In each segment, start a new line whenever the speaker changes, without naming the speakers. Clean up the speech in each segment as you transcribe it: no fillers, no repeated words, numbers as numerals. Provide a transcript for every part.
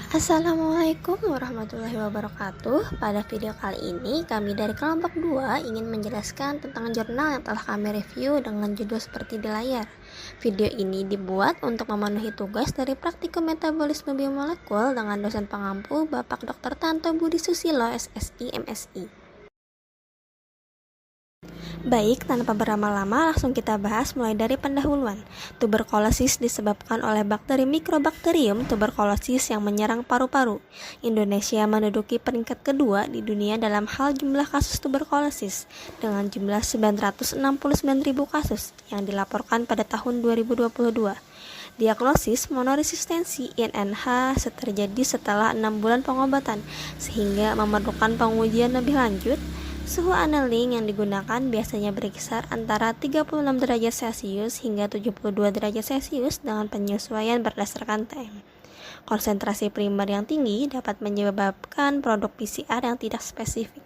Assalamualaikum warahmatullahi wabarakatuh. Pada video kali ini, kami dari kelompok 2 ingin menjelaskan tentang jurnal yang telah kami review dengan judul seperti di layar. Video ini dibuat untuk memenuhi tugas dari Praktikum Metabolisme Biomolekul dengan dosen pengampu Bapak Dr. Tanto Budi Susilo, SSI, MSI. Baik, tanpa berlama-lama langsung kita bahas mulai dari pendahuluan. Tuberkulosis disebabkan oleh bakteri Mycobacterium tuberculosis yang menyerang paru-paru. Indonesia menduduki peringkat kedua di dunia dalam hal jumlah kasus tuberkulosis dengan jumlah 969.000 kasus yang dilaporkan pada tahun 2022. Diagnosis monoresistensi INH terjadi setelah 6 bulan pengobatan sehingga memerlukan pengujian lebih lanjut. Suhu annealing yang digunakan biasanya berkisar antara 36 derajat Celcius hingga 72 derajat Celcius dengan penyesuaian berdasarkan TM. Konsentrasi primer yang tinggi dapat menyebabkan produk PCR yang tidak spesifik.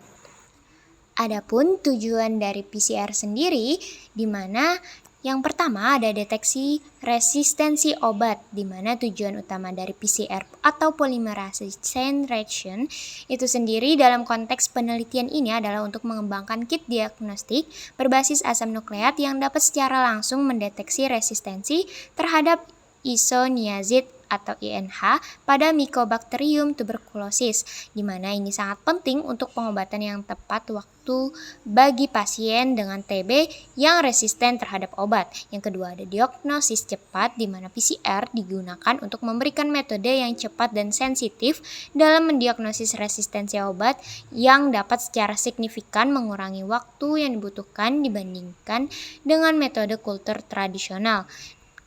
Adapun tujuan dari PCR sendiri, di mana yang pertama ada deteksi resistensi obat, di mana tujuan utama dari PCR atau polymerase chain reaction itu sendiri dalam konteks penelitian ini adalah untuk mengembangkan kit diagnostik berbasis asam nukleat yang dapat secara langsung mendeteksi resistensi terhadap isoniazid atau INH pada Mycobacterium tuberculosis, di mana ini sangat penting untuk pengobatan yang tepat waktu bagi pasien dengan TB yang resisten terhadap obat. Yang kedua ada diagnosis cepat, di mana PCR digunakan untuk memberikan metode yang cepat dan sensitif dalam mendiagnosis resistensi obat yang dapat secara signifikan mengurangi waktu yang dibutuhkan dibandingkan dengan metode kultur tradisional.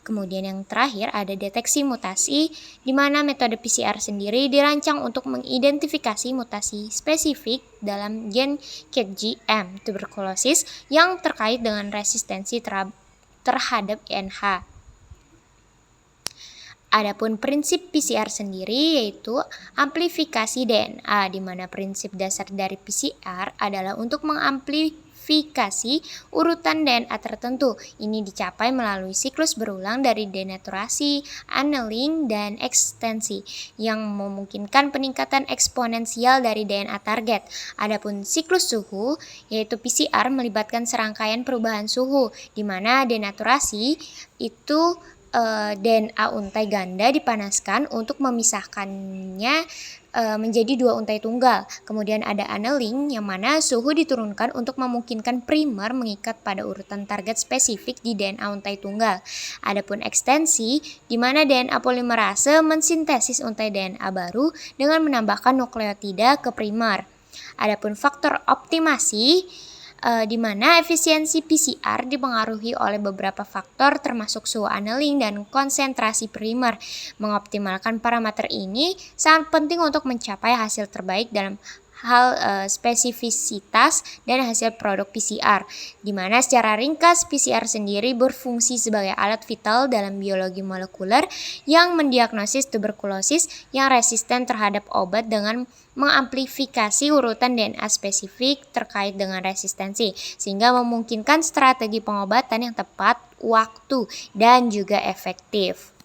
Kemudian yang terakhir ada deteksi mutasi, di mana metode PCR sendiri dirancang untuk mengidentifikasi mutasi spesifik dalam gen KGM tuberkulosis yang terkait dengan resistensi terhadap INH. Adapun prinsip PCR sendiri yaitu amplifikasi DNA, di mana prinsip dasar dari PCR adalah untuk mengamplifikasi urutan DNA tertentu. Ini dicapai melalui siklus berulang dari denaturasi, annealing, dan ekstensi yang memungkinkan peningkatan eksponensial dari DNA target. Adapun siklus suhu yaitu PCR melibatkan serangkaian perubahan suhu, di mana denaturasi itu DNA untai ganda dipanaskan untuk memisahkannya menjadi dua untai tunggal. Kemudian ada annealing yang mana suhu diturunkan untuk memungkinkan primer mengikat pada urutan target spesifik di DNA untai tunggal. Adapun ekstensi di mana DNA polimerase mensintesis untai DNA baru dengan menambahkan nukleotida ke primer. Adapun faktor optimasi di mana efisiensi PCR dipengaruhi oleh beberapa faktor termasuk suhu annealing dan konsentrasi primer. Mengoptimalkan parameter ini sangat penting untuk mencapai hasil terbaik dalam hal spesifisitas dan hasil produk PCR, di mana secara ringkas PCR sendiri berfungsi sebagai alat vital dalam biologi molekuler yang mendiagnosis tuberkulosis yang resisten terhadap obat dengan mengamplifikasi urutan DNA spesifik terkait dengan resistensi, sehingga memungkinkan strategi pengobatan yang tepat waktu dan juga efektif.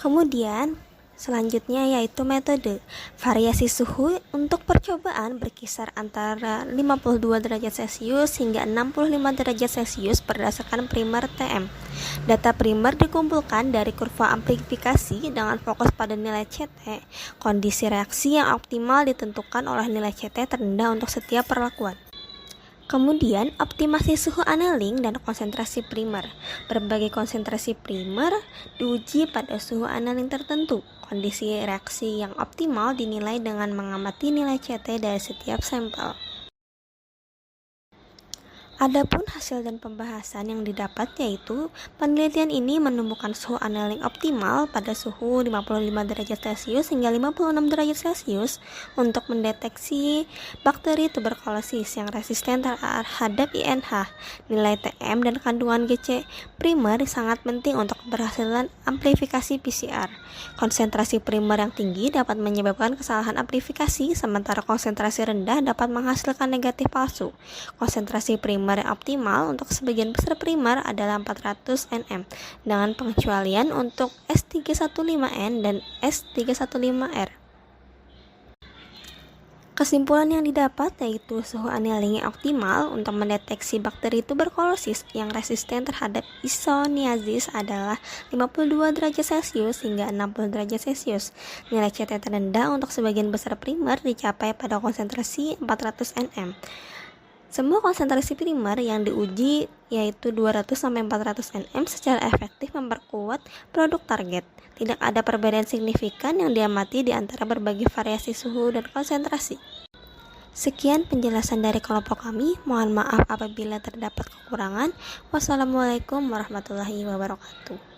Kemudian selanjutnya yaitu metode. Variasi suhu untuk percobaan berkisar antara 52 derajat Celcius hingga 65 derajat Celcius berdasarkan primer TM. Data primer dikumpulkan dari kurva amplifikasi dengan fokus pada nilai CT. Kondisi reaksi yang optimal ditentukan oleh nilai CT terendah untuk setiap perlakuan. Kemudian, optimasi suhu annealing dan konsentrasi primer. Berbagai konsentrasi primer diuji pada suhu annealing tertentu. Kondisi reaksi yang optimal dinilai dengan mengamati nilai CT dari setiap sampel. Adapun hasil dan pembahasan yang didapat yaitu penelitian ini menemukan suhu annealing optimal pada suhu 55 derajat Celcius hingga 56 derajat Celcius untuk mendeteksi bakteri tuberkulosis yang resisten terhadap INH. Nilai TM dan kandungan GC primer sangat penting untuk keberhasilan amplifikasi PCR. Konsentrasi primer yang tinggi dapat menyebabkan kesalahan amplifikasi, sementara konsentrasi rendah dapat menghasilkan negatif palsu. Konsentrasi primer primer yang optimal untuk sebagian besar primer adalah 400 nm, dengan pengecualian untuk S315N dan S315R. Kesimpulan yang didapat yaitu suhu annealing yang optimal untuk mendeteksi bakteri tuberkulosis yang resisten terhadap isoniazid adalah 52 derajat Celcius hingga 60 derajat Celcius. Nilai CT terendah untuk sebagian besar primer dicapai pada konsentrasi 400 nm. Semua konsentrasi primer yang diuji yaitu 200-400 nm secara efektif memperkuat produk target. Tidak ada perbedaan signifikan yang diamati di antara berbagai variasi suhu dan konsentrasi. Sekian penjelasan dari kelompok kami. Mohon maaf apabila terdapat kekurangan. Wassalamualaikum warahmatullahi wabarakatuh.